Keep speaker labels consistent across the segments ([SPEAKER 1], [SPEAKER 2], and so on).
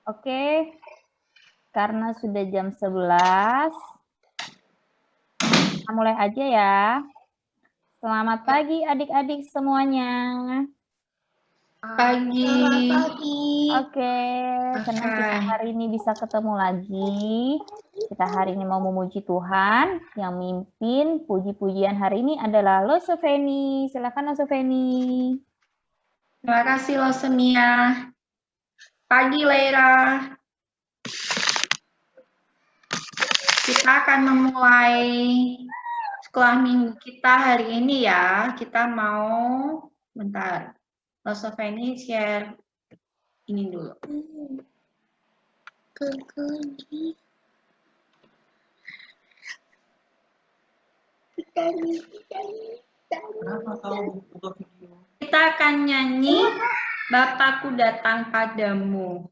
[SPEAKER 1] Oke, karena sudah jam 11, kita mulai aja ya. Selamat pagi adik-adik semuanya.
[SPEAKER 2] Pagi.
[SPEAKER 1] Oke, senang kita hari ini bisa ketemu lagi. Kita hari ini mau memuji Tuhan. Yang mimpin puji-pujian hari ini adalah Losoveni. Silakan Losoveni.
[SPEAKER 2] Terima kasih Losenia. Pagi Leira. Kita akan memulai sekolah minggu kita hari ini ya. Kita mau, bentar, Losoveni share ini dulu. Kita akan nyanyi Bapakku Datang Padamu.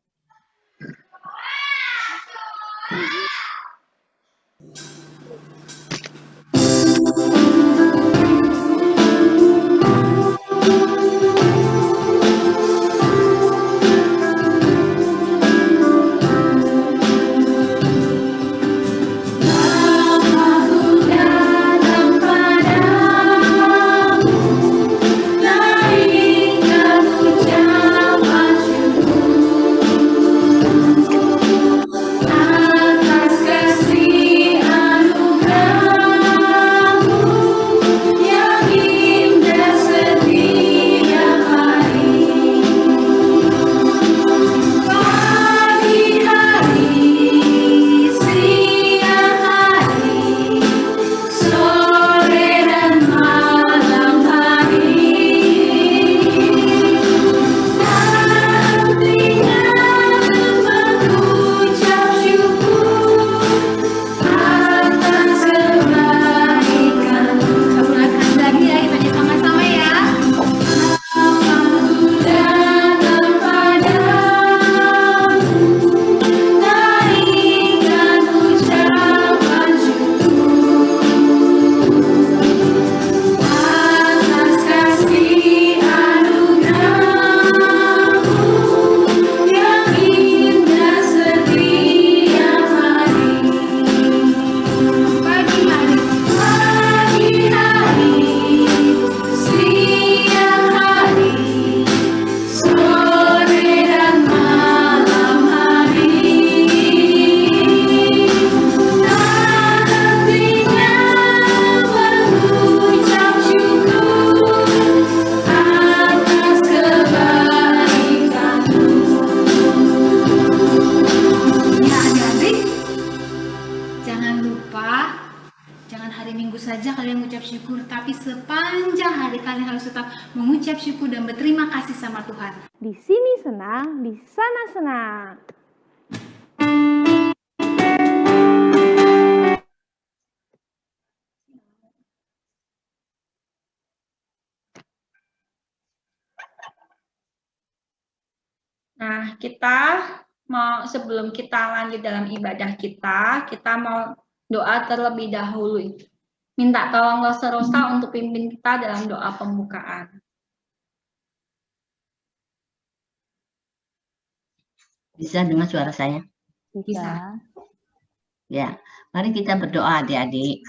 [SPEAKER 3] Mengucap syukur dan berterima kasih sama Tuhan. Di sini senang, di sana senang.
[SPEAKER 2] Nah, kita mau sebelum kita lanjut dalam ibadah kita mau doa terlebih dahulu. Minta tolong Rosa untuk pimpin kita dalam doa pembukaan.
[SPEAKER 4] Bisa dengar suara saya?
[SPEAKER 1] Bisa.
[SPEAKER 4] Ya, mari kita berdoa adik-adik.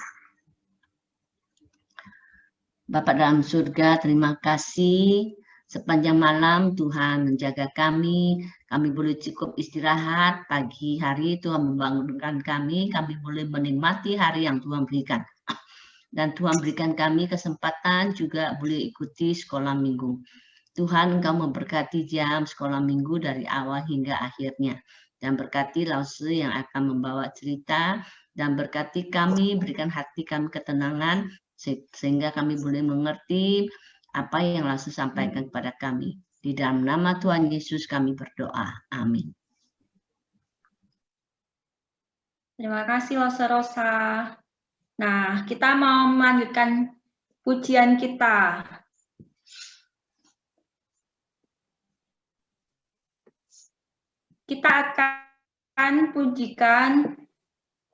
[SPEAKER 4] Bapak dalam surga, terima kasih sepanjang malam Tuhan menjaga kami boleh cukup istirahat, pagi hari Tuhan membangunkan kami boleh menikmati hari yang Tuhan berikan. Dan Tuhan berikan kami kesempatan juga boleh ikuti sekolah minggu. Tuhan Engkau memberkati jam sekolah minggu dari awal hingga akhirnya. Dan berkati Lause yang akan membawa cerita. Dan berkati kami, berikan hati kami ketenangan. Sehingga kami boleh mengerti apa yang Lause sampaikan kepada kami. Di dalam nama Tuhan Yesus kami berdoa. Amin.
[SPEAKER 2] Terima kasih Lause Rosa. Nah, kita mau melanjutkan pujian kita. Kita akan pujikan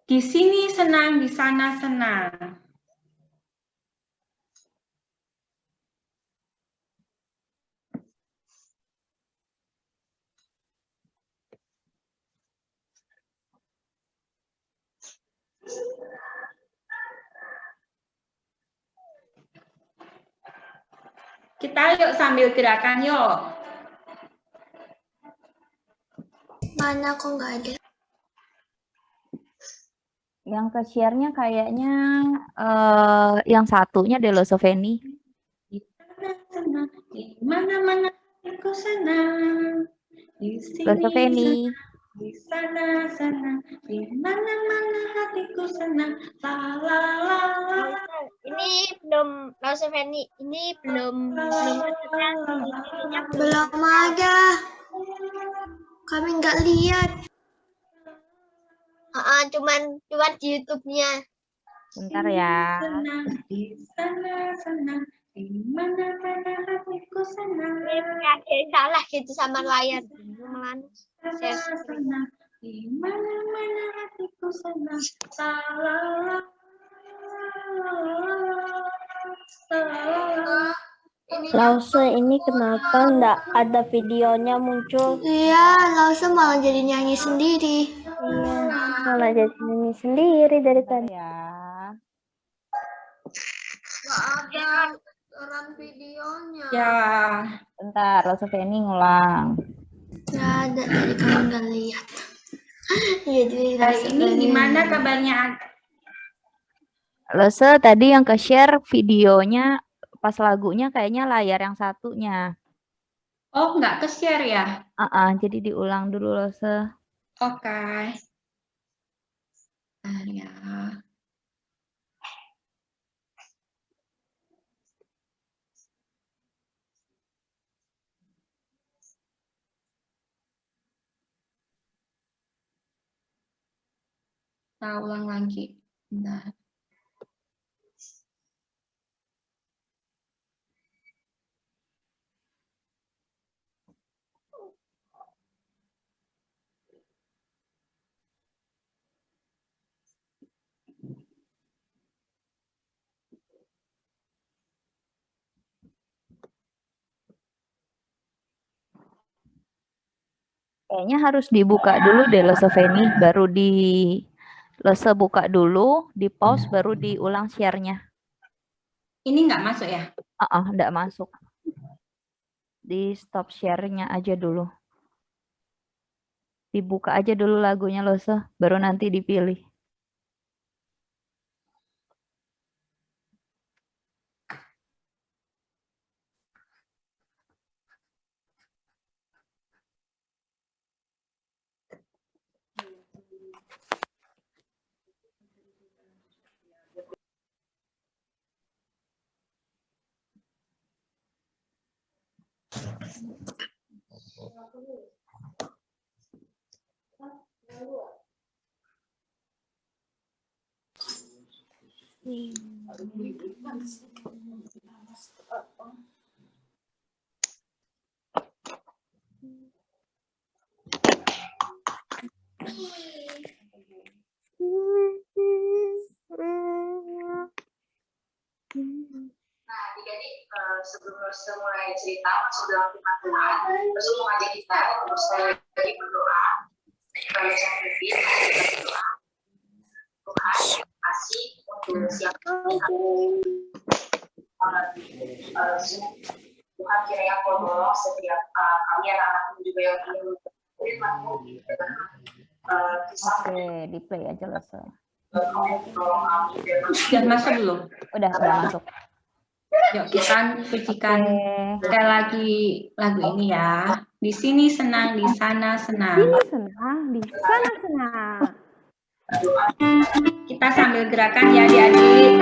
[SPEAKER 2] di sini senang, di sana senang. kita yuk sambil gerakan yuk.
[SPEAKER 5] Mana kok nggak ada?
[SPEAKER 1] Yang ke share-nya kayaknya yang satunya deh loh, Sofeni.
[SPEAKER 2] Di mana-mana aku senang. Di sini
[SPEAKER 1] Sofeni.
[SPEAKER 2] di sana di mana-mana hatiku senang. La la la la.
[SPEAKER 5] Ini belum Lausoveni, ini belum belum ada. Kami nggak lihat. Cuman di YouTube-nya.
[SPEAKER 1] Bentar ya.
[SPEAKER 2] Senang di sana di mana-mana hatiku senang.
[SPEAKER 5] Ini salah gitu sama layar.
[SPEAKER 2] Senang di mana-mana hatiku senang. La la la.
[SPEAKER 6] Lause ini kenapa nggak ada videonya muncul?
[SPEAKER 5] Iya, Lause malah jadi nyanyi sendiri.
[SPEAKER 6] Iya, malah jadi nyanyi sendiri dari tadi.
[SPEAKER 1] Ya.
[SPEAKER 5] Nggak ada orang videonya.
[SPEAKER 2] Ya,
[SPEAKER 1] Bentar, Sofeni ngulang.
[SPEAKER 5] Nggak ada, dari kamu nggak lihat. Iya, jadi
[SPEAKER 2] hari ini gimana kabarnya?
[SPEAKER 1] Lose tadi yang ke share videonya pas lagunya kayaknya layar yang satunya.
[SPEAKER 2] Oh, nggak ke-share ya?
[SPEAKER 1] Jadi diulang dulu Lose.
[SPEAKER 2] Oke. Ya. Kita ulang lagi. Bentar.
[SPEAKER 1] Kayaknya harus dibuka dulu deh Sofeni, baru di Lose buka dulu, di pause baru diulang share-nya.
[SPEAKER 2] Ini nggak masuk ya?
[SPEAKER 1] Nggak masuk. Di stop share-nya aja dulu. Dibuka aja dulu lagunya Lose, baru nanti dipilih.
[SPEAKER 7] Nah, jadi sebelum mulai cerita masuk dalam firman Tuhan, terus mengajak kita untuk sekali lagi berdoa. Kalau saya berpikir, berdoa. Tuhan kasih untuk siapa Tuhan kiranya tolong setiap kami anak-anak juga yang ingin firman-Mu
[SPEAKER 1] Oke, di play aja Lose.
[SPEAKER 2] Sudah masuk belum?
[SPEAKER 1] Udah masuk.
[SPEAKER 2] Yuk kita pujikan sekali lagi lagu ini ya. Di sini senang, di sana senang.
[SPEAKER 3] Sini senang, di sana senang.
[SPEAKER 2] Kita sambil gerakan ya adik-adik.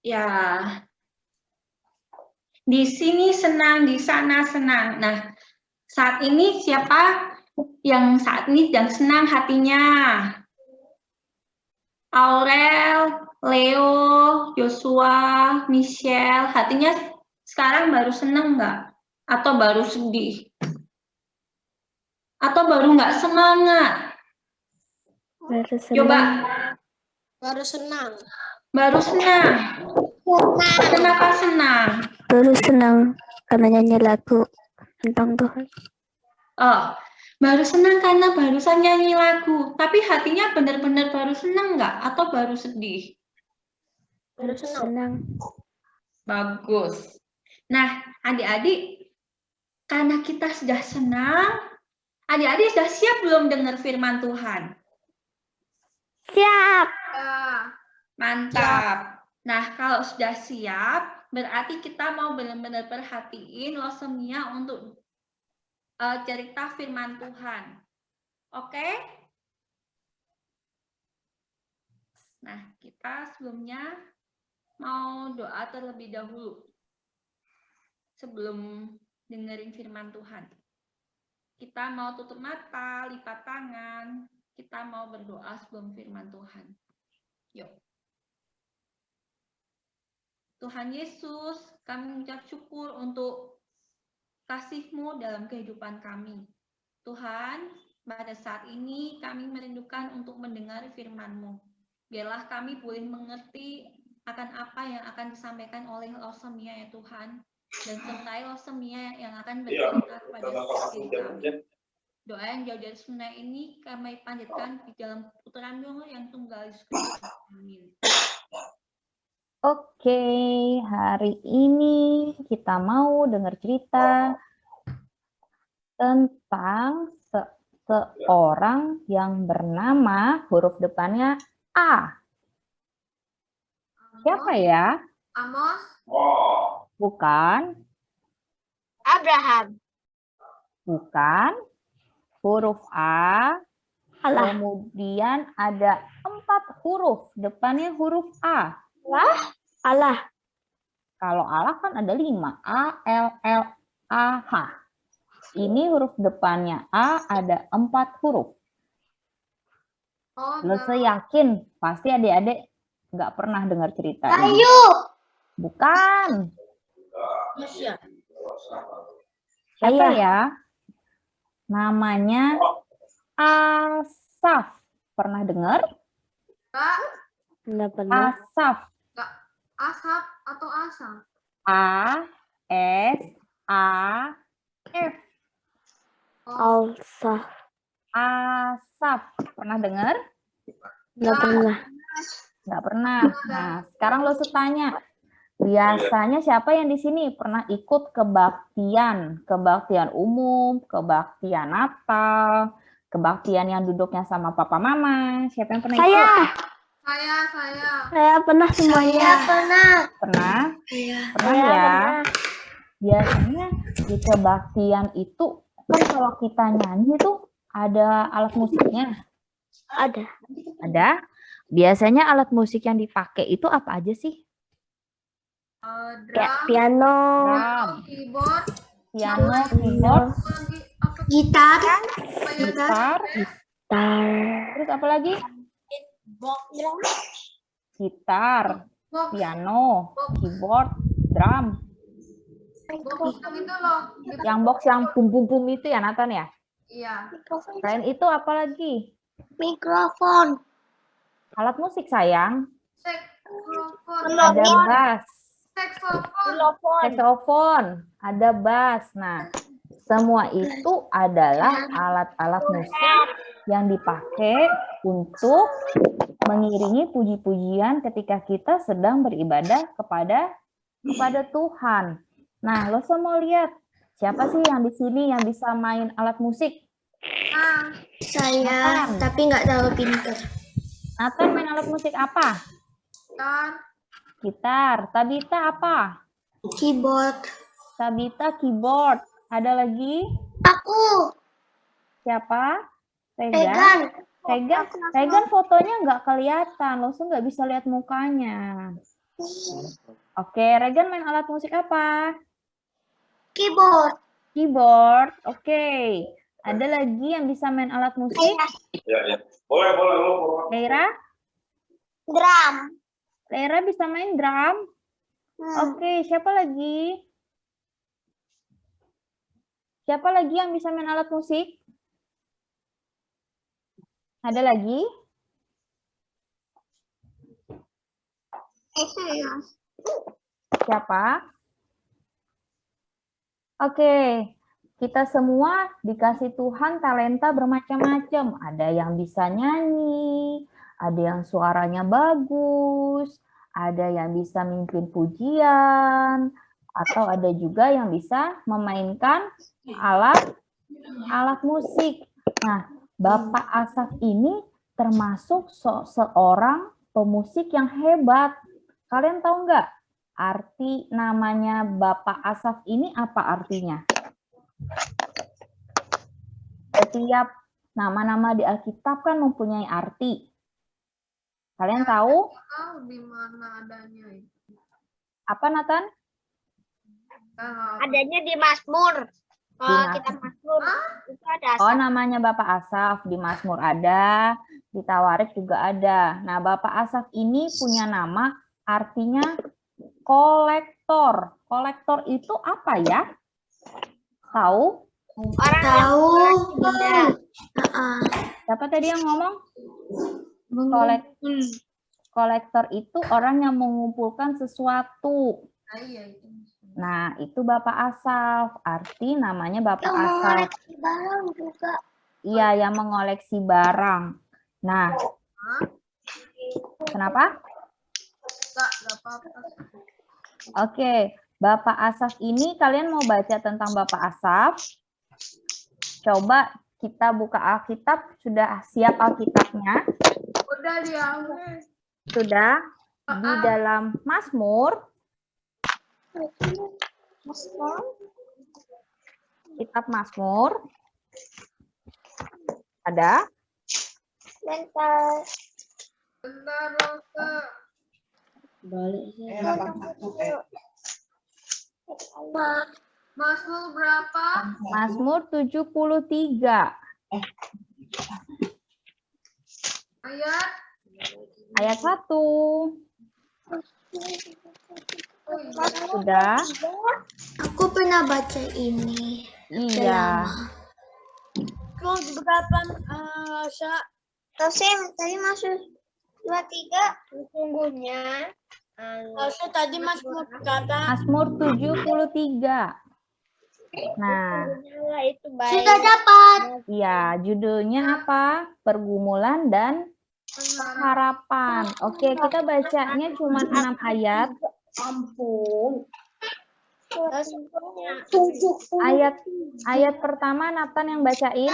[SPEAKER 2] Ya. Di sini senang, di sana senang. Nah, saat ini siapa yang saat ini sedang senang hatinya? Aurel, Leo, Joshua, Michelle, hatinya sekarang baru senang nggak? Atau baru sedih? Atau baru nggak semangat?
[SPEAKER 6] Baru senang.
[SPEAKER 2] Coba.
[SPEAKER 5] Baru senang.
[SPEAKER 2] Baru senang. Kenapa senang?
[SPEAKER 6] Baru senang karena nyanyi lagu tentang Tuhan.
[SPEAKER 2] Oh, baru senang karena barusan nyanyi lagu. Tapi hatinya benar-benar baru senang nggak? Atau baru sedih?
[SPEAKER 5] Baru senang.
[SPEAKER 6] Senang.
[SPEAKER 2] Bagus. Nah, adik-adik, karena kita sudah senang, adik-adik sudah siap belum dengar firman Tuhan?
[SPEAKER 6] Siap.
[SPEAKER 2] Mantap. Nah, kalau sudah siap, berarti kita mau benar-benar perhatiin Losemia untuk cerita firman Tuhan. Oke? Nah, kita sebelumnya mau doa terlebih dahulu. Sebelum dengerin firman Tuhan. Kita mau tutup mata, lipat tangan. Kita mau berdoa sebelum firman Tuhan. Yuk. Tuhan Yesus, kami mengucap syukur untuk kasih-Mu dalam kehidupan kami. Tuhan, pada saat ini kami merindukan untuk mendengar firman-Mu. Biarlah kami boleh mengerti akan apa yang akan disampaikan oleh Losemia ya Tuhan. Dan sertai Losemia yang akan bercerita kepada setiap diri kami. Doa yang jauh dari sunnah ini kami panjatkan di dalam puteran doa yang tunggal Yesus Kristus. Amin.
[SPEAKER 1] Oke, hari ini kita mau dengar cerita tentang seorang yang bernama huruf depannya A. Siapa ya?
[SPEAKER 5] Amos.
[SPEAKER 1] Bukan.
[SPEAKER 5] Abraham.
[SPEAKER 1] Bukan. Huruf A.
[SPEAKER 6] Allah.
[SPEAKER 1] Kemudian ada 4 huruf. Depannya huruf A.
[SPEAKER 6] Allah.
[SPEAKER 1] Kalau Allah kan ada 5. A, L, L, A, H. Ini huruf depannya A ada 4 huruf. Lo yakin pasti adik-adik nggak pernah dengar cerita ini. Bukan. Siapa ya? Namanya Asaf. Pernah dengar?
[SPEAKER 6] Enggak pernah.
[SPEAKER 1] Asaf.
[SPEAKER 5] Asap atau asam?
[SPEAKER 1] A, S, A, F.
[SPEAKER 6] Alsaf.
[SPEAKER 1] Asaf. Pernah dengar?
[SPEAKER 6] Enggak pernah.
[SPEAKER 1] Nggak pernah. Nah, sekarang lo tanya. Biasanya siapa yang di sini pernah ikut kebaktian? Kebaktian umum, kebaktian Natal, kebaktian yang duduknya sama papa mama. Siapa yang pernah ikut?
[SPEAKER 6] Saya pernah semuanya.
[SPEAKER 1] Pernah?
[SPEAKER 5] Iya.
[SPEAKER 1] Pernah ya? Biasanya di kebaktian itu, kan kalau kita nyanyi tuh ada alat musiknya.
[SPEAKER 6] Ada.
[SPEAKER 1] Ada. Biasanya alat musik yang dipakai itu apa aja sih?
[SPEAKER 6] Kayak piano,
[SPEAKER 1] Drum,
[SPEAKER 5] Keyboard,
[SPEAKER 1] piano, keyboard,
[SPEAKER 5] gitar,
[SPEAKER 1] gitar,
[SPEAKER 6] gitar,
[SPEAKER 1] terus apa lagi? Gitar, piano, keyboard, drum. Yang box yang bum itu ya Nathan ya?
[SPEAKER 5] Iya.
[SPEAKER 1] Selain itu apa lagi?
[SPEAKER 5] Mikrofon.
[SPEAKER 1] Alat musik sayang.
[SPEAKER 5] Saxofon.
[SPEAKER 1] Ada bass,
[SPEAKER 5] Saxofon.
[SPEAKER 1] saxophone, ada bass. Nah, semua itu adalah alat-alat musik yang dipakai untuk mengiringi puji-pujian ketika kita sedang beribadah kepada Tuhan. Nah, lo semua lihat siapa sih yang di sini yang bisa main alat musik?
[SPEAKER 5] Saya,
[SPEAKER 1] Nathan.
[SPEAKER 5] tapi nggak terlalu pintar.
[SPEAKER 1] Nathan main alat musik apa? Gitar. Tabita apa?
[SPEAKER 5] Keyboard.
[SPEAKER 1] Tabita keyboard. Ada lagi?
[SPEAKER 5] Aku.
[SPEAKER 1] Siapa?
[SPEAKER 5] Regan.
[SPEAKER 1] Regan fotonya nggak kelihatan, langsung nggak bisa lihat mukanya. Oke, Regan main alat musik apa?
[SPEAKER 5] Keyboard.
[SPEAKER 1] Keyboard, oke. Ada lagi yang bisa main alat musik?
[SPEAKER 7] Ya. Boleh.
[SPEAKER 1] Leira?
[SPEAKER 5] Drum.
[SPEAKER 1] Leira bisa main drum? Oke, siapa lagi? Siapa lagi yang bisa main alat musik? Ada lagi? Siapa? Oke, kita semua dikasih Tuhan talenta bermacam-macam. Ada yang bisa nyanyi, ada yang suaranya bagus, ada yang bisa mimpin pujian, atau ada juga yang bisa memainkan alat musik. Nah, Bapak Asaf ini termasuk seorang pemusik yang hebat. Kalian tahu nggak arti namanya Bapak Asaf ini apa artinya? Setiap nama-nama di Alkitab kan mempunyai arti. Kalian tahu?
[SPEAKER 3] Di mana adanya itu?
[SPEAKER 1] Apa, Nathan?
[SPEAKER 5] Adanya di Mazmur. Kalau kita Mazmur itu ada
[SPEAKER 1] Oh, namanya Bapak Asaf. Di Mazmur ada, di Tawarik juga ada. Nah, Bapak Asaf ini punya nama artinya kolektor. Kolektor itu apa ya? Tahu?
[SPEAKER 5] orang tahu.
[SPEAKER 1] Siapa tadi yang ngomong? Kolektor itu orang yang mengumpulkan sesuatu. Nah, itu Bapak Asaf. Arti namanya Bapak Asaf.
[SPEAKER 5] Barang juga.
[SPEAKER 1] Iya, yang mengoleksi barang. Nah, kenapa?
[SPEAKER 3] Enggak apa-apa.
[SPEAKER 1] Oke, Bapak Asaf ini kalian mau baca tentang Bapak Asaf? Coba kita buka Alkitab. Sudah siap Alkitabnya?
[SPEAKER 3] Udah diambil.
[SPEAKER 1] Sudah di dalam Mazmur. Kitab Mazmur. Ada?
[SPEAKER 5] Bentar.
[SPEAKER 3] Rosa. Mazmur berapa?
[SPEAKER 1] Mazmur 73. Ayat 1. Sudah?
[SPEAKER 5] Aku pernah baca ini.
[SPEAKER 1] Iya.
[SPEAKER 5] Terus berapa Rosa tadi masuk 23 sesungguhnya. Rosa tadi masuk kata
[SPEAKER 1] Mazmur 73. Nah,
[SPEAKER 5] itu baik. Sudah dapat.
[SPEAKER 1] iya, judulnya apa? Pergumulan dan harapan. Oke, kita bacanya cuma 6 ayat.
[SPEAKER 5] Ampun.
[SPEAKER 1] Ayat pertama Nathan yang bacain.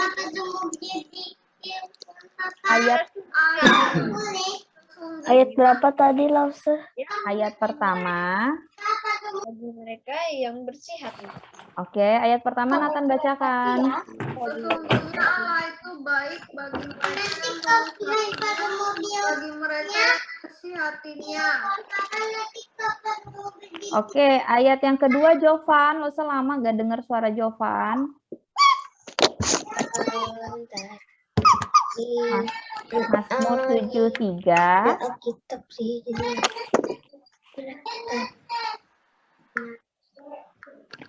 [SPEAKER 6] Ayat berapa tadi, Lause?
[SPEAKER 1] Ayat pertama.
[SPEAKER 5] Bagi mereka yang bersih hati.
[SPEAKER 1] Oke, ayat pertama Nathan bacakan.
[SPEAKER 3] Sesungguhnya Allah itu baik bagi mereka yang bersih hatinya.
[SPEAKER 1] Oke, ayat yang kedua Jovan. Lo selama gak dengar suara Jovan. Mazmur 73.
[SPEAKER 5] Alkitab sih.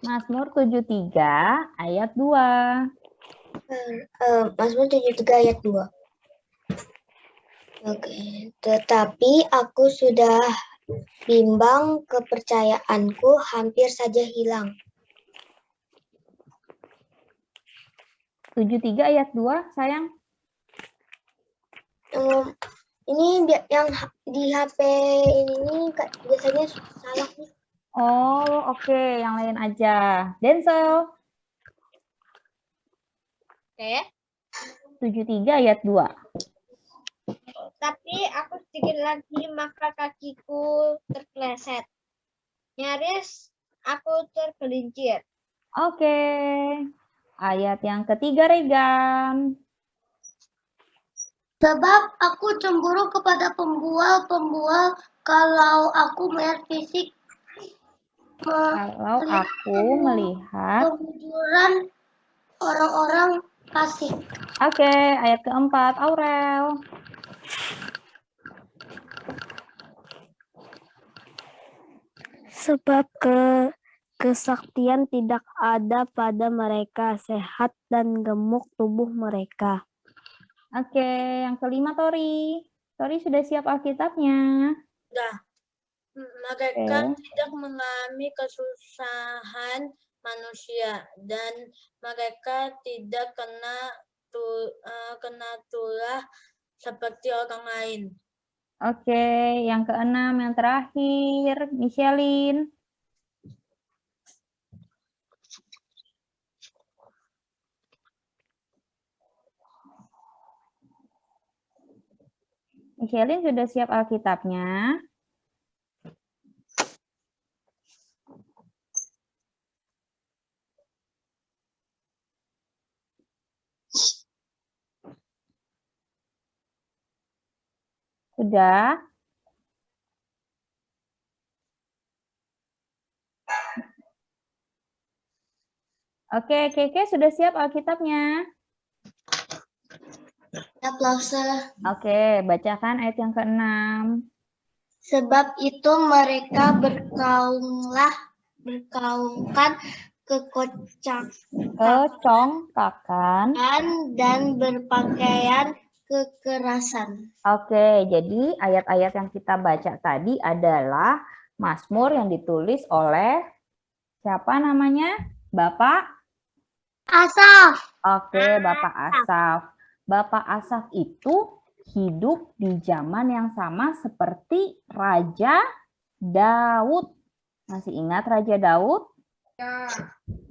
[SPEAKER 1] Mazmur 73 ayat 2.
[SPEAKER 5] Mazmur 73 ayat 2. Oke, tetapi aku sudah bimbang, kepercayaanku hampir saja hilang.
[SPEAKER 1] 73 ayat 2, sayang.
[SPEAKER 5] Ini yang di HP ini biasanya salah nih.
[SPEAKER 1] Oh, oke, yang lain aja. Denzel.
[SPEAKER 5] Oke.
[SPEAKER 1] 73 ayat 2.
[SPEAKER 5] Tapi aku sedikit lagi maka kakiku terpeleset. Nyaris aku tergelincir.
[SPEAKER 1] Oke. Ayat yang ketiga, Regan.
[SPEAKER 5] Sebab aku cemburu kepada pembual-pembual kalau aku melihat fisik
[SPEAKER 1] Kalau aku melihat.
[SPEAKER 5] kemujuran orang-orang fasik.
[SPEAKER 1] Oke, ayat keempat, Aurel.
[SPEAKER 6] Sebab kesaktian tidak ada pada mereka, sehat dan gemuk tubuh mereka.
[SPEAKER 1] Oke, yang kelima, Tori. Tori sudah siap Alkitabnya?
[SPEAKER 8] Sudah. Mereka tidak mengalami kesusahan manusia dan mereka tidak kena tulah seperti orang lain.
[SPEAKER 1] Oke, yang keenam, yang terakhir, Michelin. Michelin sudah siap Alkitabnya? Sudah? Oke, Keke sudah siap Alkitabnya?
[SPEAKER 5] Ya, Lause.
[SPEAKER 1] Oke, bacakan ayat yang ke-6.
[SPEAKER 5] Sebab itu mereka berkaumkan
[SPEAKER 1] Kecongkakan.
[SPEAKER 5] dan berpakaian kekerasan.
[SPEAKER 1] Oke, jadi ayat-ayat yang kita baca tadi adalah Mazmur yang ditulis oleh siapa namanya? Bapak?
[SPEAKER 5] Asaf.
[SPEAKER 1] Oke, Bapak Asaf. Bapak Asaf itu hidup di zaman yang sama seperti Raja Daud. Masih ingat Raja Daud?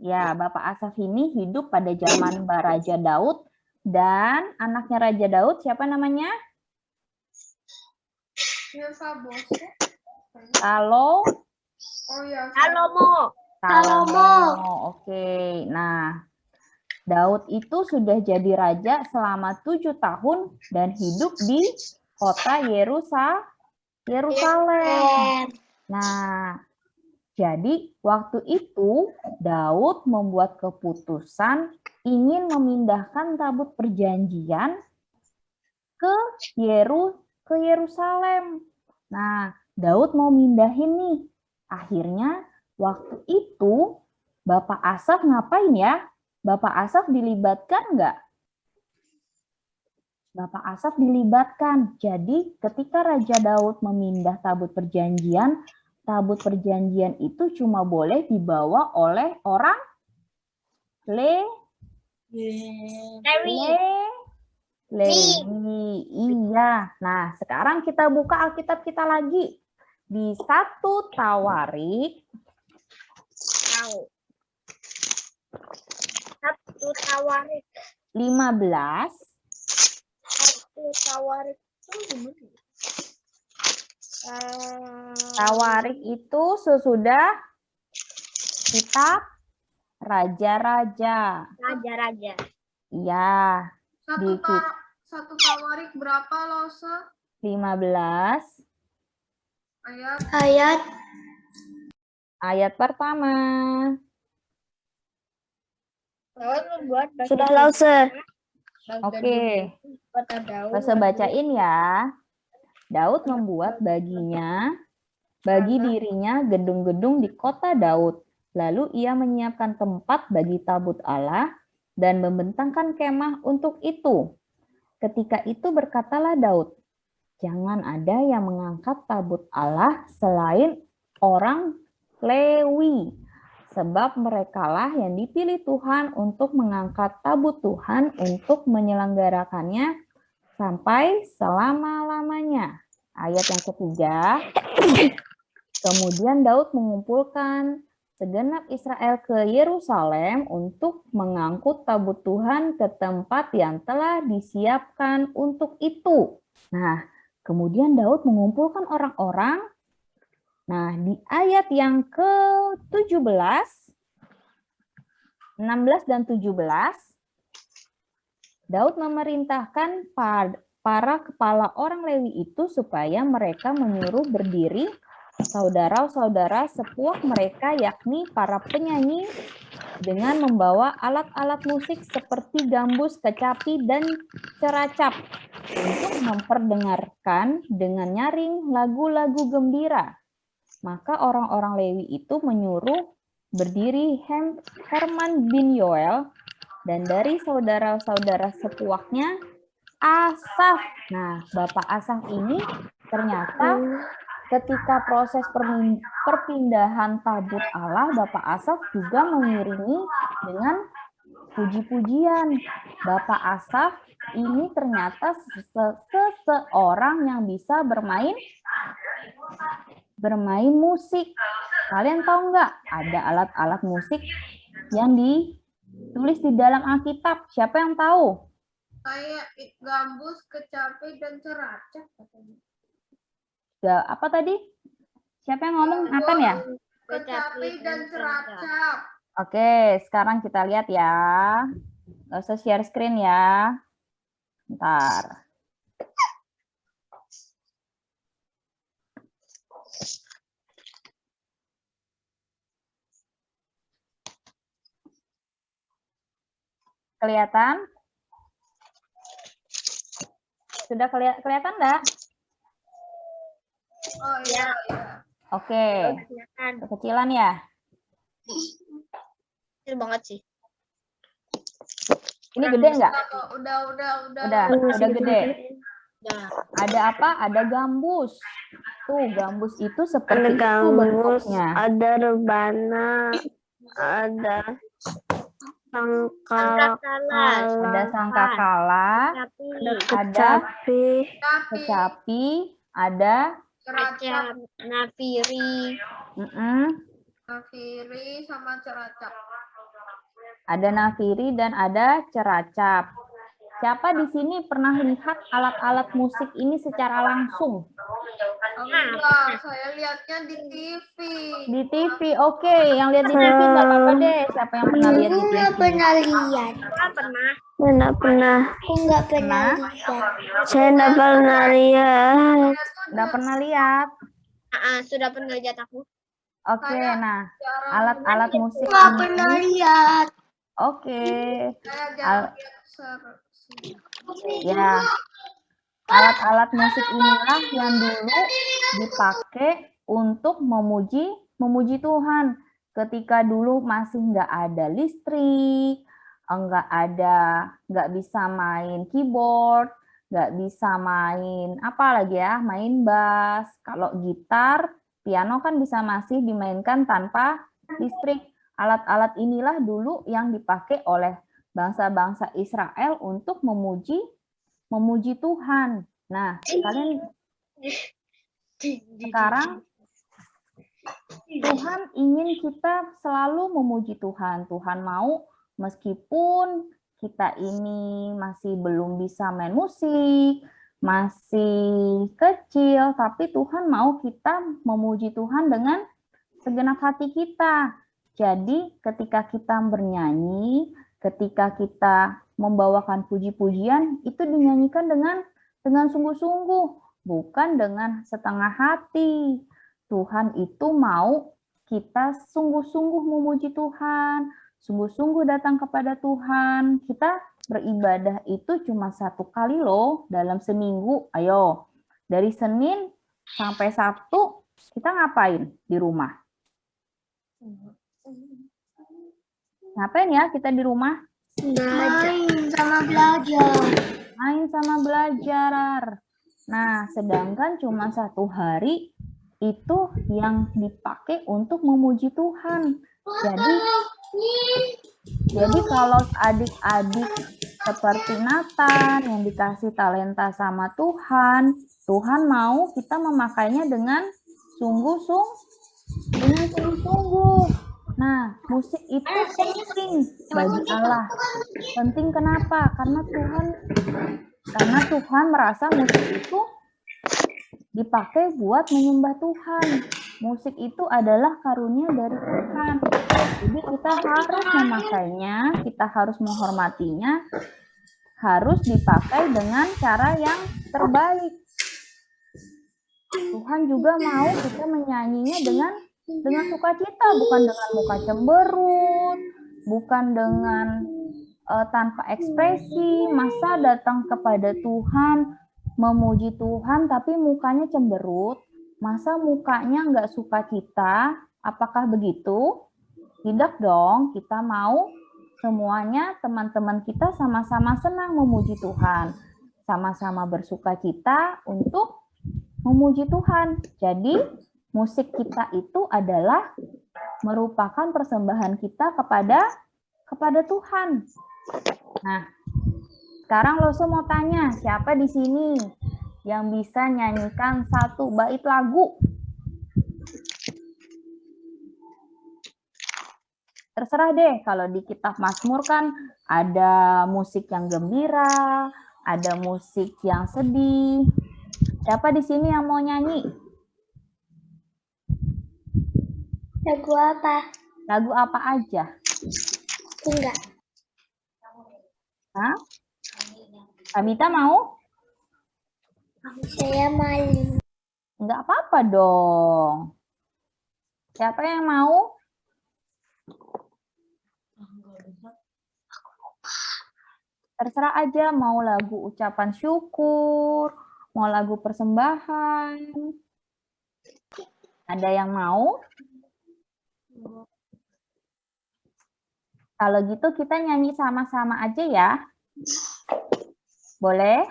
[SPEAKER 1] Ya, Bapak Asaf ini hidup pada zaman Raja Daud dan anaknya Raja Daud siapa namanya? Salomo. Oke. Nah, Daud itu sudah jadi raja selama 7 tahun dan hidup di kota Yerusalem. Nah, jadi waktu itu Daud membuat keputusan ingin memindahkan tabut perjanjian ke Yerusalem. Nah, Daud mau mindahin nih. Akhirnya waktu itu Bapak Asaf ngapain ya? Bapak Asaf dilibatkan nggak? Bapak Asaf dilibatkan. Jadi ketika Raja Daud memindah tabut perjanjian itu cuma boleh dibawa oleh orang Lewi. Iya. Nah, sekarang kita buka Alkitab kita lagi. Di 1 Tawarik. 15. Tawarik itu sesudah kitab Raja-Raja. Iya.
[SPEAKER 3] Satu Tawarik berapa, Lause?
[SPEAKER 1] 15. Ayat pertama.
[SPEAKER 6] Sudah, Lause.
[SPEAKER 1] Oke. Lause bacain ya. Daud membuat bagi dirinya gedung-gedung di kota Daud. Lalu ia menyiapkan tempat bagi tabut Allah dan membentangkan kemah untuk itu. Ketika itu berkatalah Daud, jangan ada yang mengangkat tabut Allah selain orang Lewi. Sebab merekalah yang dipilih Tuhan untuk mengangkat tabut Tuhan untuk menyelenggarakannya sampai selama-lamanya. Ayat yang ketiga, kemudian Daud mengumpulkan segenap Israel ke Yerusalem untuk mengangkut tabut Tuhan ke tempat yang telah disiapkan untuk itu. Nah, kemudian Daud mengumpulkan orang-orang. Nah, di ayat yang ke-17, 16 dan 17, Daud memerintahkan para kepala orang Lewi itu supaya mereka menyuruh berdiri saudara-saudara sepuak mereka, yakni para penyanyi, dengan membawa alat-alat musik seperti gambus, kecapi, dan ceracap untuk memperdengarkan dengan nyaring lagu-lagu gembira. Maka orang-orang Lewi itu menyuruh berdiri Herman bin Yoel, dan dari saudara-saudara sepuaknya Asaf. Nah, Bapak Asaf ini ternyata ketika proses perpindahan tabut Allah, Bapak Asaf juga mengiringi dengan puji-pujian. Bapak Asaf ini ternyata seseorang yang bisa bermain musik. Kalian tahu nggak ada alat-alat musik yang ditulis di dalam Alkitab? Siapa yang tahu?
[SPEAKER 9] Kayak gambus, kecapi, dan ceracap katanya.
[SPEAKER 1] Apa tadi? Siapa yang ngomong? Nathan ya?
[SPEAKER 9] Kecapi dan ceracap.
[SPEAKER 1] Oke, sekarang kita lihat ya. Nggak usah share screen ya. Bentar. Kelihatan? Sudah kelihatan enggak?
[SPEAKER 9] Oh iya.
[SPEAKER 1] Oke. Kekecilan ya?
[SPEAKER 8] Kecil banget sih.
[SPEAKER 1] Ini gede enggak?
[SPEAKER 9] Udah.
[SPEAKER 1] Udah gede.
[SPEAKER 8] Nah,
[SPEAKER 1] Ada apa? Ada gambus. Tuh, gambus itu
[SPEAKER 6] Ada
[SPEAKER 1] seperti itu
[SPEAKER 6] gambus,
[SPEAKER 1] bentuknya.
[SPEAKER 6] ada rebana, ada sangkakala,
[SPEAKER 1] Ada sangkakala,
[SPEAKER 6] ada
[SPEAKER 1] ada
[SPEAKER 6] kecapi,
[SPEAKER 1] kecapi, ada
[SPEAKER 9] Ceracap,
[SPEAKER 8] nafiri,
[SPEAKER 9] nafiri sama ceracap.
[SPEAKER 1] ada nafiri dan ada ceracap. Siapa di sini pernah lihat alat-alat musik ini secara langsung?
[SPEAKER 9] Enggak, saya lihatnya di TV.
[SPEAKER 1] Di TV, oke. Yang lihat di TV nggak apa-apa deh. Siapa yang pernah lihat di TV?
[SPEAKER 5] Nggak pernah lihat.
[SPEAKER 6] nggak pernah,
[SPEAKER 5] Aku nggak pernah lihat.
[SPEAKER 6] saya nggak pernah lihat.
[SPEAKER 1] Nggak pernah lihat.
[SPEAKER 8] sudah pernah lihat aku.
[SPEAKER 1] Oke, nah alat-alat musik
[SPEAKER 5] Nggak pernah
[SPEAKER 1] ini.
[SPEAKER 5] lihat.
[SPEAKER 1] Oke.
[SPEAKER 9] Saya jarang lihat
[SPEAKER 1] Ya, alat-alat musik inilah yang dulu dipakai untuk memuji Tuhan. Ketika dulu masih nggak ada listrik, nggak bisa main keyboard, nggak bisa main apa lagi ya, main bass. Kalau gitar, piano kan bisa masih dimainkan tanpa listrik. Alat-alat inilah dulu yang dipakai oleh bangsa-bangsa Israel untuk memuji Tuhan. Nah, kalian sekarang Tuhan ingin kita selalu memuji Tuhan. Tuhan mau meskipun kita ini masih belum bisa main musik, masih kecil, tapi Tuhan mau kita memuji Tuhan dengan segenap hati kita. Jadi, ketika kita bernyanyi, ketika kita membawakan puji-pujian, itu dinyanyikan dengan sungguh-sungguh, bukan dengan setengah hati. Tuhan itu mau kita sungguh-sungguh memuji Tuhan, sungguh-sungguh datang kepada Tuhan. Kita beribadah itu cuma 1 kali loh dalam seminggu. Ayo, dari Senin sampai Sabtu kita ngapain di rumah? Ngapain ya kita di rumah?
[SPEAKER 5] Main sama belajar.
[SPEAKER 1] Main sama belajar. Nah, sedangkan cuma 1 hari itu yang dipakai untuk memuji Tuhan. Jadi kalau adik-adik seperti Nathan yang dikasih talenta sama Tuhan, Tuhan mau kita memakainya dengan sungguh-sungguh. Nah, musik itu penting bagi Allah. Penting kenapa? Karena Tuhan merasa musik itu dipakai buat menyembah Tuhan. Musik itu adalah karunia dari Tuhan. Jadi kita harus memakainya, kita harus menghormatinya harus dipakai dengan cara yang terbaik. Tuhan juga mau kita menyanyinya dengan sukacita, bukan dengan muka cemberut, bukan dengan tanpa ekspresi. Masa datang kepada Tuhan, memuji Tuhan, tapi mukanya cemberut? Masa mukanya nggak sukacita? Apakah begitu? Tidak dong, kita mau semuanya teman-teman kita sama-sama senang memuji Tuhan. Sama-sama bersukacita untuk memuji Tuhan. Jadi, musik kita itu adalah merupakan persembahan kita kepada Tuhan. Nah, sekarang Loso mau tanya, siapa di sini yang bisa nyanyikan 1 bait lagu? Terserah deh, kalau di kitab Mazmur kan ada musik yang gembira, ada musik yang sedih. Siapa di sini yang mau nyanyi?
[SPEAKER 5] Lagu apa?
[SPEAKER 1] Lagu apa aja?
[SPEAKER 5] Enggak.
[SPEAKER 1] Hah? Abita mau?
[SPEAKER 5] Saya malu.
[SPEAKER 1] Enggak apa-apa dong. Siapa yang mau? Terserah aja, mau lagu ucapan syukur, mau lagu persembahan. Ada yang mau? Kalau gitu kita nyanyi sama-sama aja ya. Boleh?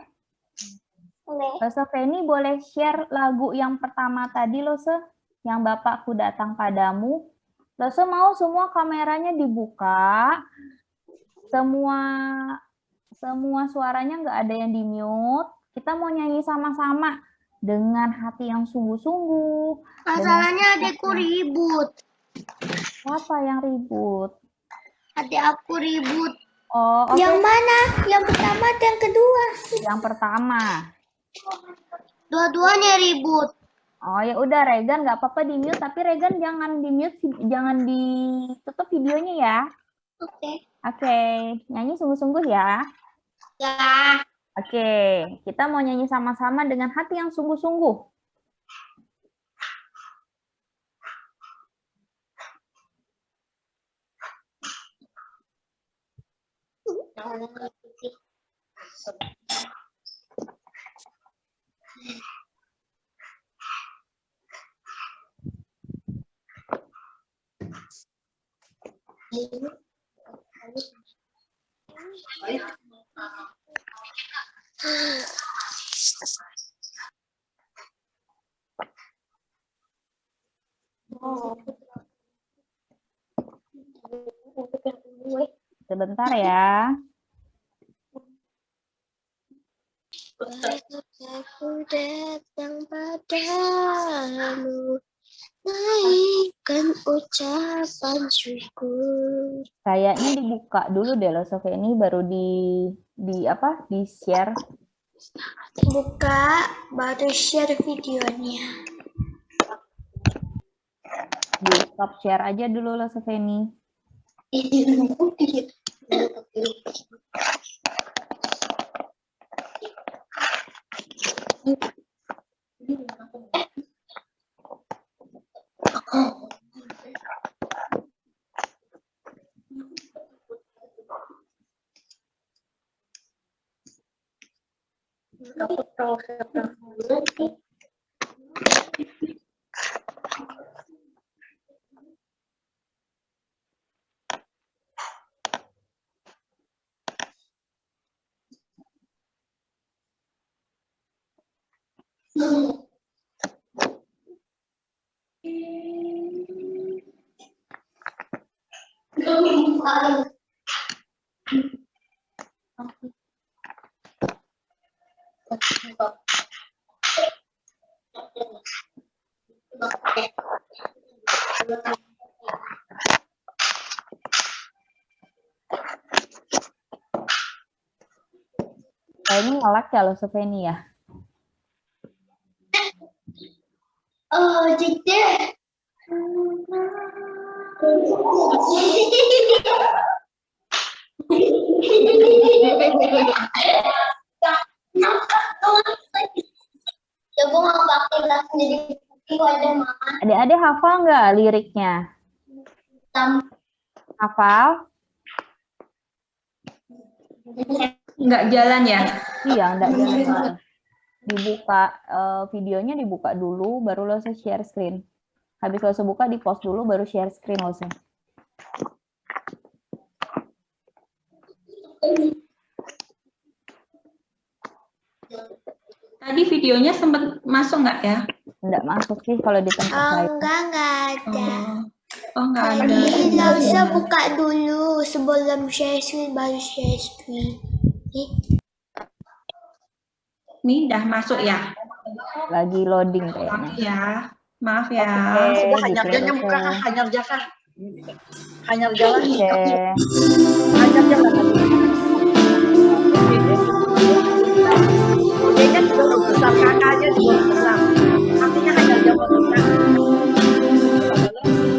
[SPEAKER 5] Boleh.
[SPEAKER 1] Loso Feni boleh share lagu yang pertama tadi, Loso? Yang Bapakku datang padamu. Loso mau semua kameranya dibuka. Semua suaranya nggak ada yang di-mute. Kita mau nyanyi sama-sama dengan hati yang sungguh-sungguh.
[SPEAKER 5] Masalahnya adekku ribut.
[SPEAKER 1] Siapa yang ribut?
[SPEAKER 5] Adik aku ribut.
[SPEAKER 1] Oh, oke.
[SPEAKER 5] Yang mana? Yang pertama atau yang kedua?
[SPEAKER 1] Yang pertama.
[SPEAKER 5] Dua-duanya ribut.
[SPEAKER 1] Oh ya udah, Regan nggak apa-apa di-mute, tapi Regan jangan di-mute, jangan ditutup videonya ya.
[SPEAKER 5] Oke.
[SPEAKER 1] Oke, nyanyi sungguh-sungguh ya.
[SPEAKER 5] Ya.
[SPEAKER 1] Oke, kita mau nyanyi sama-sama dengan hati yang sungguh-sungguh. Sebentar ya.
[SPEAKER 6] Aku datang padamu, naikkan ucapan syukur.
[SPEAKER 1] Kayaknya dibuka dulu deh Loso ini baru di share.
[SPEAKER 5] Buka, baru share videonya.
[SPEAKER 1] Di stop share aja dulu Loso ini. Kayaknya nge-lag ya Loso ini ya.
[SPEAKER 5] Oh, jadi. Coba mau pakai langsung jadi putih ada mama.
[SPEAKER 1] Adik-adik hafal nggak liriknya? Hafal?
[SPEAKER 2] Nggak jalan ya?
[SPEAKER 1] Iya, nggak jalan. Dibuka videonya, dibuka dulu, baru lo share screen. Habis lo buka, di post dulu, baru share screen lo.
[SPEAKER 2] Tadi videonya sempat masuk nggak ya?
[SPEAKER 1] Nggak masuk sih kalau di tempat saya.
[SPEAKER 5] Enggak ada.
[SPEAKER 2] Oh, nggak ada.
[SPEAKER 5] Jadi langsung buka dulu sebelum share screen baru share screen.
[SPEAKER 2] Nih udah masuk ya?
[SPEAKER 1] Lagi loading kayaknya.
[SPEAKER 2] Ya, maaf ya.
[SPEAKER 1] Oke,
[SPEAKER 10] Hanyar
[SPEAKER 1] gitu,
[SPEAKER 10] jalan buka,
[SPEAKER 1] oke.
[SPEAKER 10] hanyar jalan. Hanyar jalan.
[SPEAKER 1] Oke.
[SPEAKER 10] Hanyar jalan. Dia kan juga udah besar, kakaknya juga udah besar. Artinya hanyar jalan besar.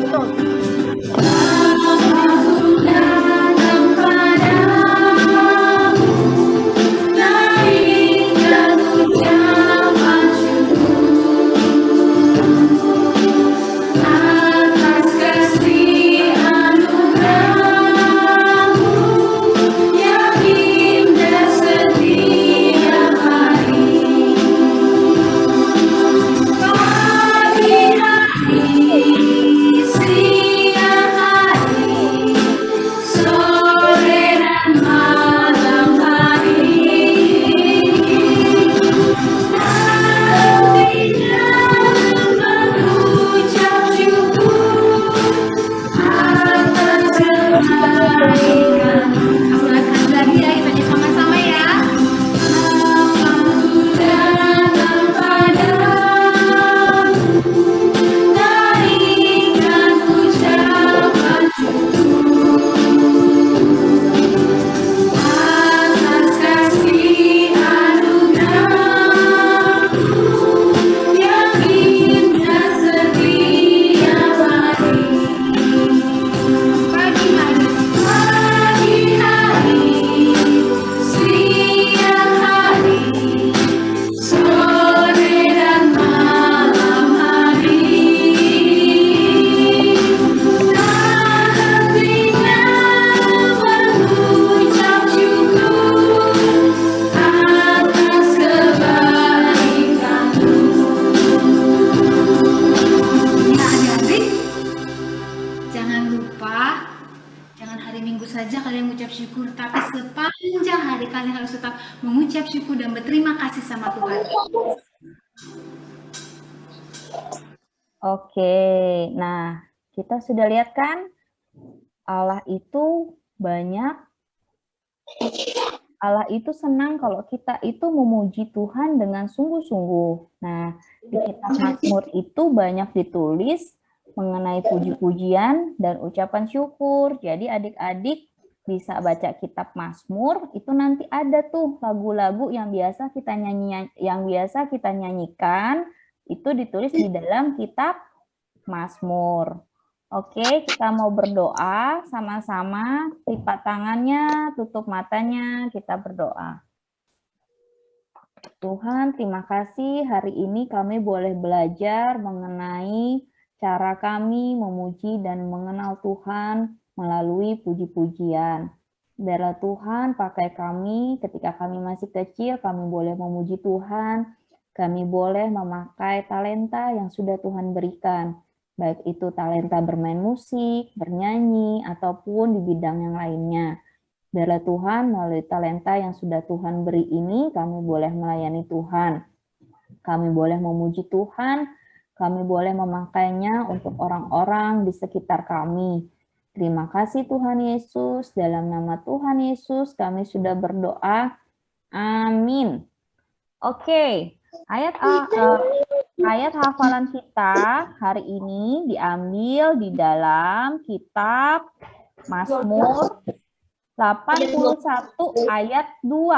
[SPEAKER 10] Betul.
[SPEAKER 3] mengucap syukur dan berterima kasih sama Tuhan.
[SPEAKER 1] Oke, nah kita sudah lihat kan Allah itu banyak, Allah itu senang kalau kita itu memuji Tuhan dengan sungguh-sungguh. Nah, di kitab Mazmur itu banyak ditulis mengenai puji-pujian dan ucapan syukur. Jadi adik-adik bisa baca kitab Mazmur, itu nanti ada tuh lagu-lagu yang biasa kita nyanyikan, itu ditulis di dalam kitab Mazmur. Oke, kita mau berdoa sama-sama, lipat tangannya, tutup matanya, kita berdoa. Tuhan, terima kasih hari ini kami boleh belajar mengenai cara kami memuji dan mengenal Tuhan melalui puji-pujian. Biarlah Tuhan pakai kami ketika kami masih kecil, kami boleh memuji Tuhan, kami boleh memakai talenta yang sudah Tuhan berikan. Baik itu talenta bermain musik, bernyanyi, ataupun di bidang yang lainnya. Biarlah Tuhan melalui talenta yang sudah Tuhan beri ini, kami boleh melayani Tuhan. Kami boleh memuji Tuhan, kami boleh memakainya untuk orang-orang di sekitar kami. Terima kasih Tuhan Yesus, dalam nama Tuhan Yesus kami sudah berdoa. Amin. Oke, ayat hafalan kita hari ini diambil di dalam kitab Mazmur 81 ayat 2.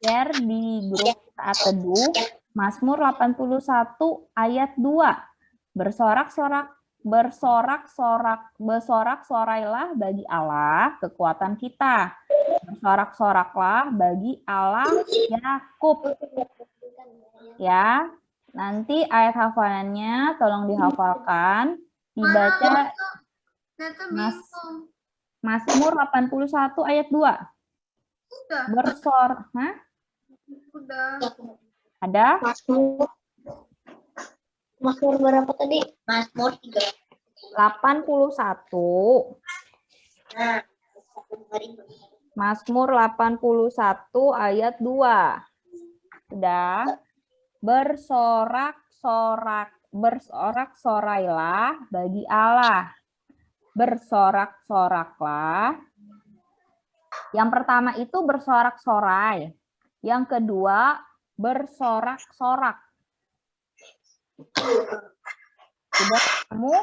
[SPEAKER 1] Share di grup saat teduh, Mazmur 81 ayat 2. Bersorak-sorak bersorak-sorailah bagi Allah kekuatan kita. Bersorak-soraklah bagi Allah Yakub. Ya, nanti ayat hafalannya tolong dihafalkan, dibaca Mazmur 81 ayat 2.
[SPEAKER 9] Udah.
[SPEAKER 1] Hah?
[SPEAKER 9] Udah.
[SPEAKER 1] Ada?
[SPEAKER 5] Mazmur berapa tadi? Mazmur
[SPEAKER 1] 81. Mazmur 81 ayat 2. Sudah. Bersorak-sorailah bagi Allah. Bersorak-soraklah. Yang pertama itu bersorak-sorai. Yang kedua bersorak-sorak. Sudah ketemu?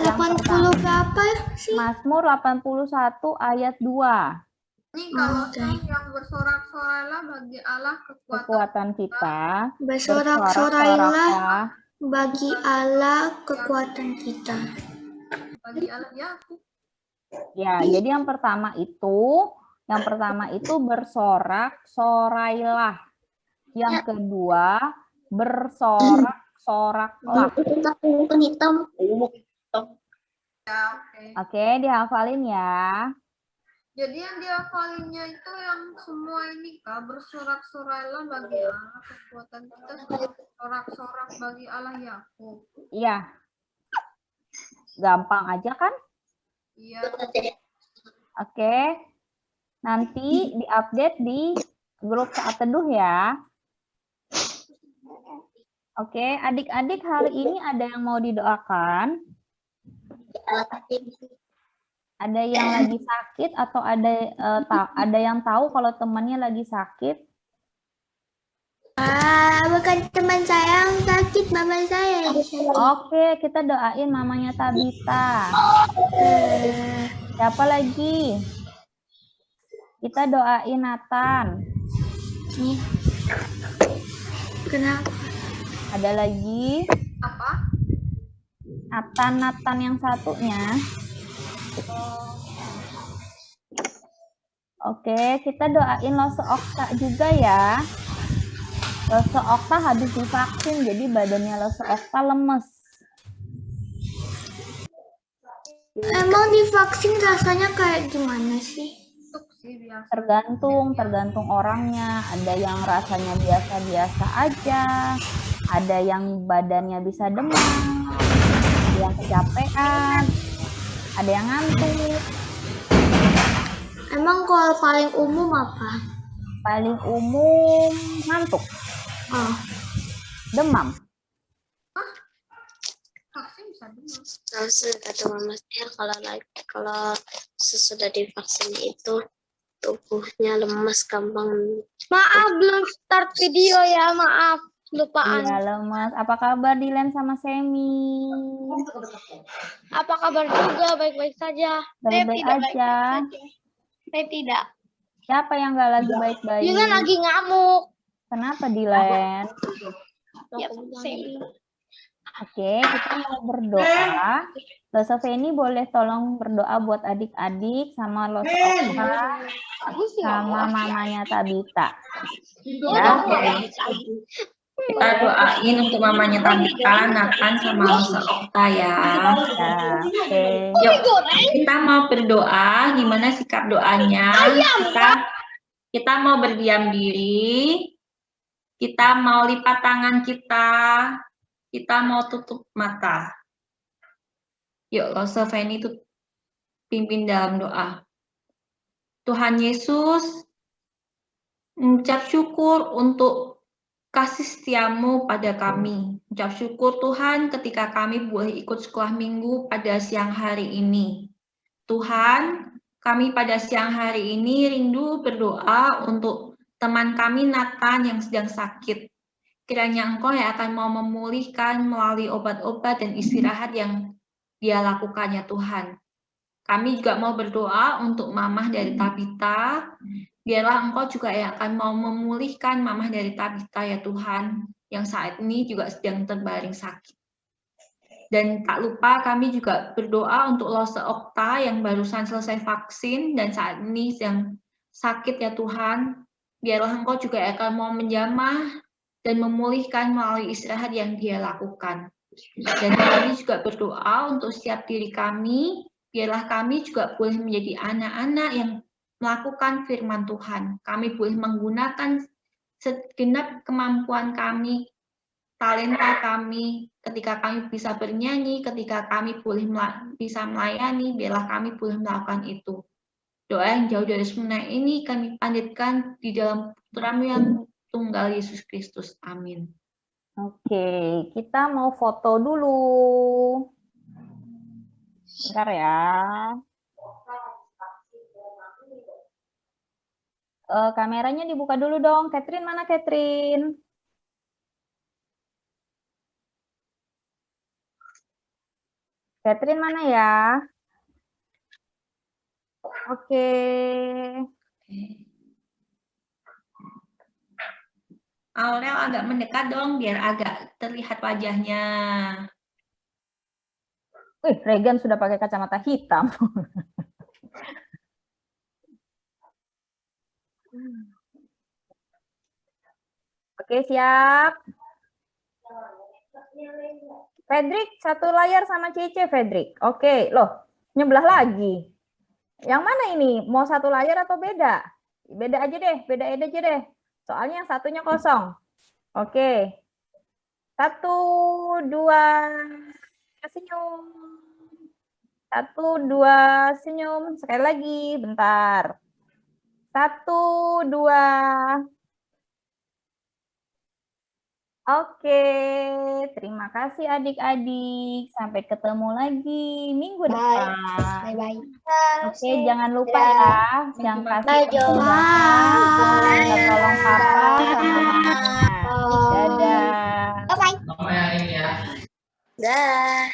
[SPEAKER 5] 80 berapa sih?
[SPEAKER 1] Mazmur 81 ayat 2.
[SPEAKER 9] Ini kalau yang bersorak-sorailah bagi Allah
[SPEAKER 1] Kekuatan kita.
[SPEAKER 5] Bersorak-sorailah bagi Allah kekuatan kita.
[SPEAKER 9] bagi Allah Yakub.
[SPEAKER 1] Ya, jadi yang pertama itu bersorak-sorailah. Yang kedua bersorak-soraklah.
[SPEAKER 9] Ya, oke.
[SPEAKER 1] Oke, dihafalin ya.
[SPEAKER 9] Jadi yang dihafalinnya itu yang semua ini Kak, bersorak-sorailah bagi Allah kekuatan kita, sorak-sorak bagi Allah Yakub.
[SPEAKER 1] Iya. Gampang aja kan?
[SPEAKER 9] Iya.
[SPEAKER 1] Oke. Nanti diupdate di grup Saat Teduh ya. Oke, adik-adik hari ini ada yang mau didoakan? Ada yang lagi sakit atau ada yang tahu kalau temannya lagi sakit?
[SPEAKER 5] Bukan teman saya yang sakit, mama saya.
[SPEAKER 1] Oke, kita doain mamanya Tabita. Siapa lagi? Kita doain Nathan.
[SPEAKER 5] Kenapa?
[SPEAKER 1] Ada lagi?
[SPEAKER 9] Apa?
[SPEAKER 1] Nathan yang satunya. Oke, kita doain Lose Okta juga ya. Lose Okta habis divaksin, jadi badannya Lose Okta lemes.
[SPEAKER 5] Emang divaksin rasanya kayak gimana sih?
[SPEAKER 1] Tergantung orangnya. Ada yang rasanya biasa-biasa aja. Ada yang badannya bisa demam. Ada yang kecapean. Ada yang ngantuk.
[SPEAKER 5] Emang kalau paling umum apa?
[SPEAKER 1] Paling umum ngantuk.
[SPEAKER 5] Oh.
[SPEAKER 1] Demam.
[SPEAKER 9] Vaksin bisa demam.
[SPEAKER 11] Langsung kata Mama saya kalau sesudah divaksin itu tubuhnya lemas gampang.
[SPEAKER 8] Maaf belum start video ya, maaf. Lupaan.
[SPEAKER 1] Iya, lemas. Apa kabar Dilan sama Semi?
[SPEAKER 8] Apa kabar juga? Baik-baik saja.
[SPEAKER 1] Baik-baik aja.
[SPEAKER 8] Saya tidak.
[SPEAKER 1] Siapa yang nggak lagi baik-baik?
[SPEAKER 8] Dilan lagi ngamuk.
[SPEAKER 1] Kenapa Dilan?
[SPEAKER 8] Ya, Semi.
[SPEAKER 1] Oke, kita mau berdoa. Lose Feni boleh tolong berdoa buat adik-adik sama Lose Okta sama mamanya Tabita. Ya.
[SPEAKER 2] Kita doain untuk mamanya Tabita, Nathan sama Lose Okta ya.
[SPEAKER 1] Oke.
[SPEAKER 2] Yuk, kita mau berdoa. Gimana sikap doanya? Kita mau berdiam diri. Kita mau lipat tangan kita. Kita mau tutup mata. Yuk, Lose Feni itu pimpin dalam doa. Tuhan Yesus, mengucap syukur untuk kasih setiamu pada kami. Ucap syukur Tuhan ketika kami boleh ikut sekolah minggu pada siang hari ini. Tuhan, kami pada siang hari ini rindu berdoa untuk teman kami Nathan yang sedang sakit. Kiranya Engkau yang akan mau memulihkan melalui obat-obat dan istirahat yang dia lakukan ya Tuhan. Kami juga mau berdoa untuk mamah dari Tabita. Biarlah Engkau juga yang akan mau memulihkan mamah dari Tabita ya Tuhan. yang saat ini juga sedang terbaring sakit. Dan tak lupa kami juga berdoa untuk Lose Okta yang barusan selesai vaksin dan saat ini sedang sakit ya Tuhan. Biarlah Engkau juga akan mau menjamah dan memulihkan melalui istirahat yang dia lakukan. Dan kami juga berdoa untuk setiap diri kami, biarlah kami juga boleh menjadi anak-anak yang melakukan firman Tuhan. Kami boleh menggunakan segenap kemampuan kami, talenta kami, ketika kami bisa bernyanyi, ketika kami boleh bisa melayani, biarlah kami boleh melakukan itu. Doa yang jauh dari sempurna ini kami panjatkan di dalam Putra-Mu yang tunggal Yesus Kristus. Amin.
[SPEAKER 1] Oke, kita mau foto dulu. Bentar ya. Kameranya dibuka dulu dong. Catherine, mana Catherine? Catherine mana ya? Oke.
[SPEAKER 2] Aurel agak mendekat dong, biar agak terlihat wajahnya.
[SPEAKER 1] Wih, Regan sudah pakai kacamata hitam. Oke, siap. Fredrik, satu layar sama Cece, Fredrik. Oke, loh, nyebelah lagi. Yang mana ini? Mau satu layar atau beda? Beda aja deh, beda aja deh. Soalnya yang satunya kosong. Oke. 1, 2, senyum. 1, 2, senyum. Sekali lagi, bentar. 1, 2. Oke, terima kasih adik-adik. Sampai ketemu lagi minggu depan.
[SPEAKER 8] Bye-bye.
[SPEAKER 1] Oke, jangan lupa ya, yang kasih minta tolong papa sama mama. Dadah.
[SPEAKER 8] Bye-bye.
[SPEAKER 11] Dah.